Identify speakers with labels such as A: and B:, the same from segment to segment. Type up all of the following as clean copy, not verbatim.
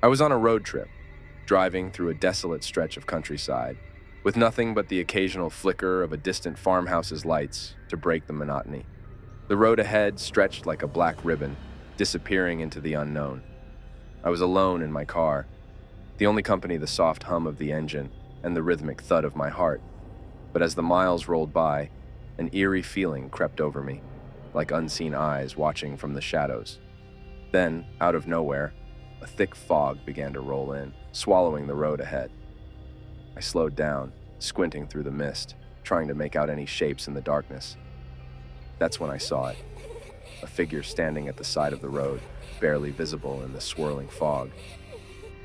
A: I was on a road trip, driving through a desolate stretch of countryside, with nothing but the occasional flicker of a distant farmhouse's lights to break the monotony. The road ahead stretched like a black ribbon, disappearing into the unknown. I was alone in my car, the only company the soft hum of the engine and the rhythmic thud of my heart. But as the miles rolled by, an eerie feeling crept over me, like unseen eyes watching from the shadows. Then, out of nowhere, a thick fog began to roll in, swallowing the road ahead. I slowed down, squinting through the mist, trying to make out any shapes in the darkness. That's when I saw it, a figure standing at the side of the road, barely visible in the swirling fog.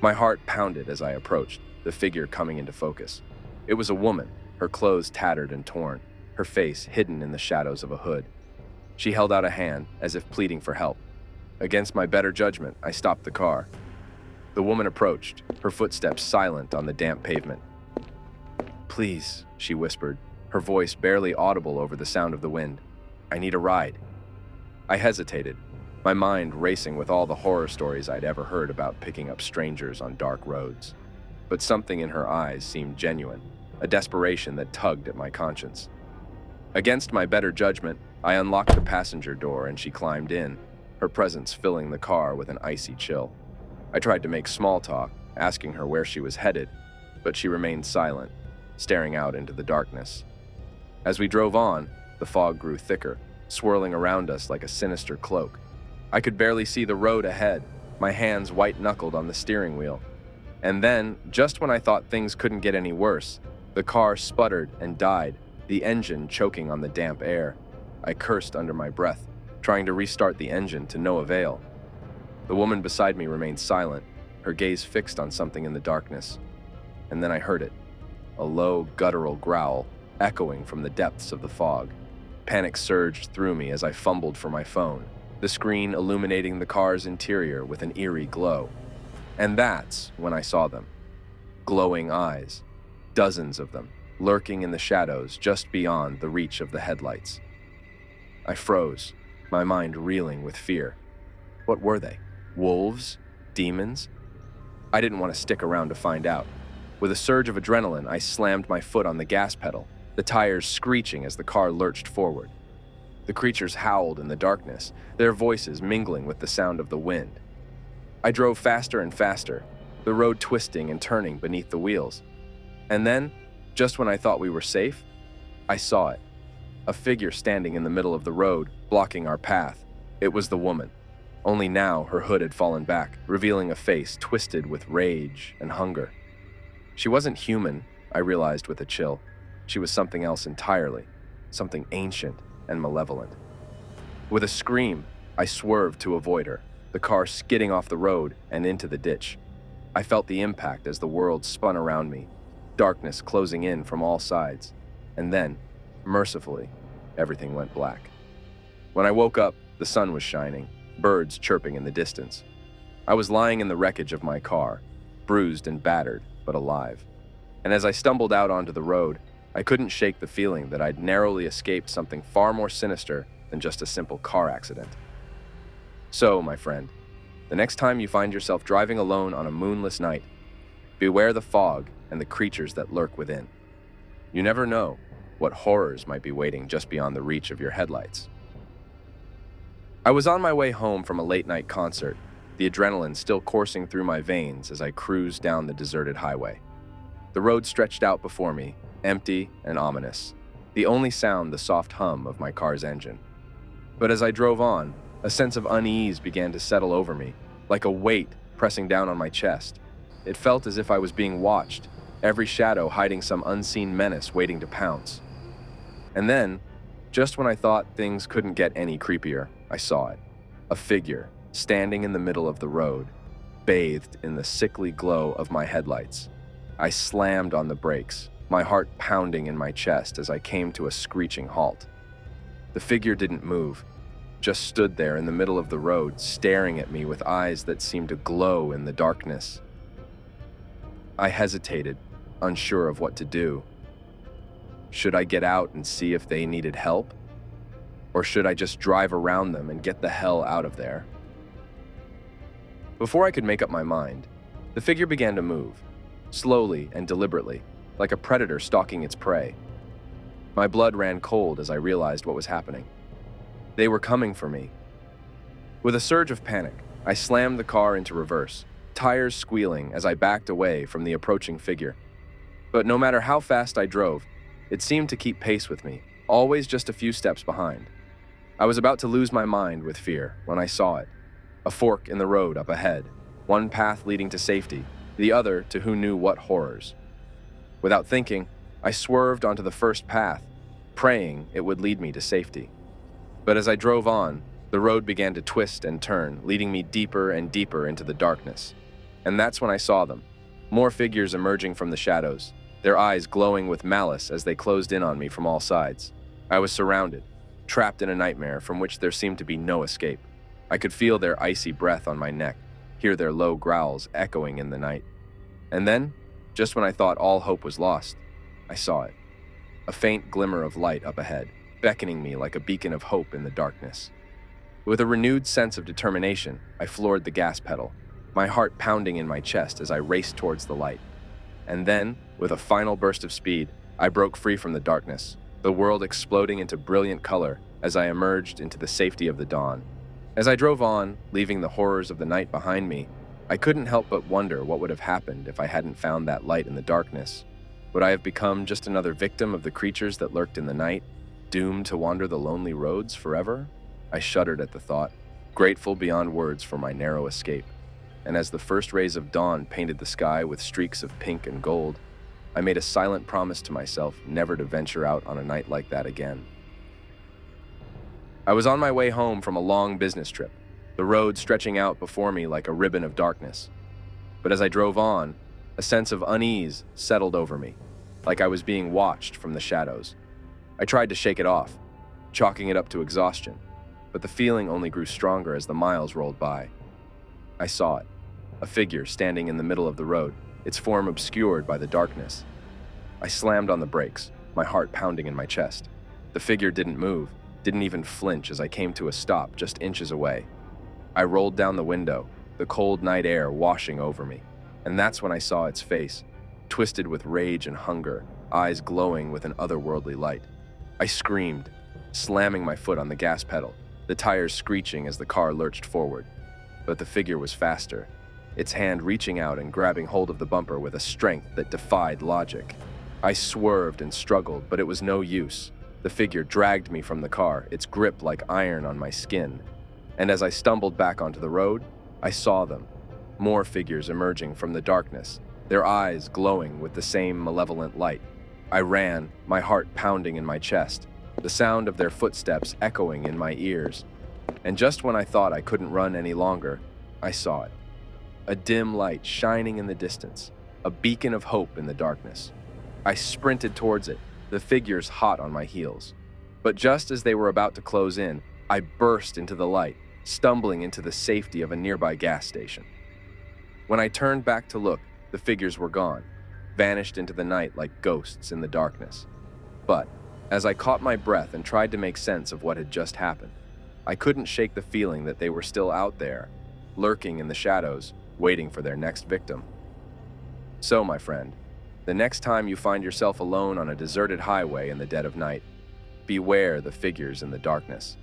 A: My heart pounded as I approached, the figure coming into focus. It was a woman, her clothes tattered and torn, her face hidden in the shadows of a hood. She held out a hand, as if pleading for help. Against my better judgment, I stopped the car. The woman approached, her footsteps silent on the damp pavement. "Please," she whispered, her voice barely audible over the sound of the wind. "I need a ride." I hesitated, my mind racing with all the horror stories I'd ever heard about picking up strangers on dark roads. But something in her eyes seemed genuine, a desperation that tugged at my conscience. Against my better judgment, I unlocked the passenger door and she climbed in, her presence filling the car with an icy chill. I tried to make small talk, asking her where she was headed, but she remained silent, staring out into the darkness. As we drove on, the fog grew thicker, swirling around us like a sinister cloak. I could barely see the road ahead, my hands white-knuckled on the steering wheel. And then, just when I thought things couldn't get any worse, the car sputtered and died, the engine choking on the damp air. I cursed under my breath, trying to restart the engine to no avail. The woman beside me remained silent, her gaze fixed on something in the darkness. And then I heard it, a low, guttural growl echoing from the depths of the fog. Panic surged through me as I fumbled for my phone, the screen illuminating the car's interior with an eerie glow. And that's when I saw them. Glowing eyes, dozens of them, lurking in the shadows just beyond the reach of the headlights. I froze, my mind reeling with fear. What were they? Wolves? Demons? I didn't want to stick around to find out. With a surge of adrenaline, I slammed my foot on the gas pedal, the tires screeching as the car lurched forward. The creatures howled in the darkness, their voices mingling with the sound of the wind. I drove faster and faster, the road twisting and turning beneath the wheels. And then, just when I thought we were safe, I saw it. A figure standing in the middle of the road, blocking our path. It was the woman. Only now her hood had fallen back, revealing a face twisted with rage and hunger. She wasn't human, I realized with a chill. She was something else entirely, something ancient and malevolent. With a scream, I swerved to avoid her, the car skidding off the road and into the ditch. I felt the impact as the world spun around me, darkness closing in from all sides. And then, mercifully, everything went black. When I woke up, the sun was shining, birds chirping in the distance. I was lying in the wreckage of my car, bruised and battered, but alive. And as I stumbled out onto the road, I couldn't shake the feeling that I'd narrowly escaped something far more sinister than just a simple car accident. So, my friend, the next time you find yourself driving alone on a moonless night, beware the fog and the creatures that lurk within. You never know what horrors might be waiting just beyond the reach of your headlights. I was on my way home from a late-night concert, the adrenaline still coursing through my veins as I cruised down the deserted highway. The road stretched out before me, empty and ominous, the only sound the soft hum of my car's engine. But as I drove on, a sense of unease began to settle over me, like a weight pressing down on my chest. It felt as if I was being watched, every shadow hiding some unseen menace waiting to pounce. And then, just when I thought things couldn't get any creepier, I saw it. A figure, standing in the middle of the road, bathed in the sickly glow of my headlights. I slammed on the brakes, my heart pounding in my chest as I came to a screeching halt. The figure didn't move, just stood there in the middle of the road, staring at me with eyes that seemed to glow in the darkness. I hesitated, unsure of what to do. Should I get out and see if they needed help? Or should I just drive around them and get the hell out of there? Before I could make up my mind, The figure began to move, slowly and deliberately, like a predator stalking its prey. My blood ran cold as I realized what was happening. They were coming for me. With a surge of panic, I slammed the car into reverse, tires squealing as I backed away from the approaching figure. But no matter how fast I drove, it seemed to keep pace with me, always just a few steps behind. I was about to lose my mind with fear when I saw it. A fork in the road up ahead, one path leading to safety, the other to who knew what horrors. Without thinking, I swerved onto the first path, praying it would lead me to safety. But as I drove on, the road began to twist and turn, leading me deeper and deeper into the darkness. And that's when I saw them. More figures emerging from the shadows, their eyes glowing with malice as they closed in on me from all sides. I was surrounded, trapped in a nightmare from which there seemed to be no escape. I could feel their icy breath on my neck, hear their low growls echoing in the night. And then, just when I thought all hope was lost, I saw it. A faint glimmer of light up ahead, beckoning me like a beacon of hope in the darkness. With a renewed sense of determination, I floored the gas pedal, my heart pounding in my chest as I raced towards the light. And then, with a final burst of speed, I broke free from the darkness, the world exploding into brilliant color as I emerged into the safety of the dawn. As I drove on, leaving the horrors of the night behind me, I couldn't help but wonder what would have happened if I hadn't found that light in the darkness. Would I have become just another victim of the creatures that lurked in the night, doomed to wander the lonely roads forever? I shuddered at the thought, grateful beyond words for my narrow escape. And as the first rays of dawn painted the sky with streaks of pink and gold, I made a silent promise to myself never to venture out on a night like that again. I was on my way home from a long business trip, the road stretching out before me like a ribbon of darkness. But as I drove on, a sense of unease settled over me, like I was being watched from the shadows. I tried to shake it off, chalking it up to exhaustion, but the feeling only grew stronger as the miles rolled by. I saw it, a figure standing in the middle of the road, its form obscured by the darkness. I slammed on the brakes, my heart pounding in my chest. The figure didn't move, didn't even flinch as I came to a stop just inches away. I rolled down the window, the cold night air washing over me, and that's when I saw its face, twisted with rage and hunger, eyes glowing with an otherworldly light. I screamed, slamming my foot on the gas pedal, the tires screeching as the car lurched forward. But the figure was faster, its hand reaching out and grabbing hold of the bumper with a strength that defied logic. I swerved and struggled, but it was no use. The figure dragged me from the car, its grip like iron on my skin. And as I stumbled back onto the road, I saw them, more figures emerging from the darkness, their eyes glowing with the same malevolent light. I ran, my heart pounding in my chest, the sound of their footsteps echoing in my ears. And just when I thought I couldn't run any longer, I saw it. A dim light shining in the distance, a beacon of hope in the darkness. I sprinted towards it, the figures hot on my heels. But just as they were about to close in, I burst into the light, stumbling into the safety of a nearby gas station. When I turned back to look, the figures were gone, vanished into the night like ghosts in the darkness. But as I caught my breath and tried to make sense of what had just happened, I couldn't shake the feeling that they were still out there, lurking in the shadows, waiting for their next victim. So, my friend, the next time you find yourself alone on a deserted highway in the dead of night, beware the figures in the darkness.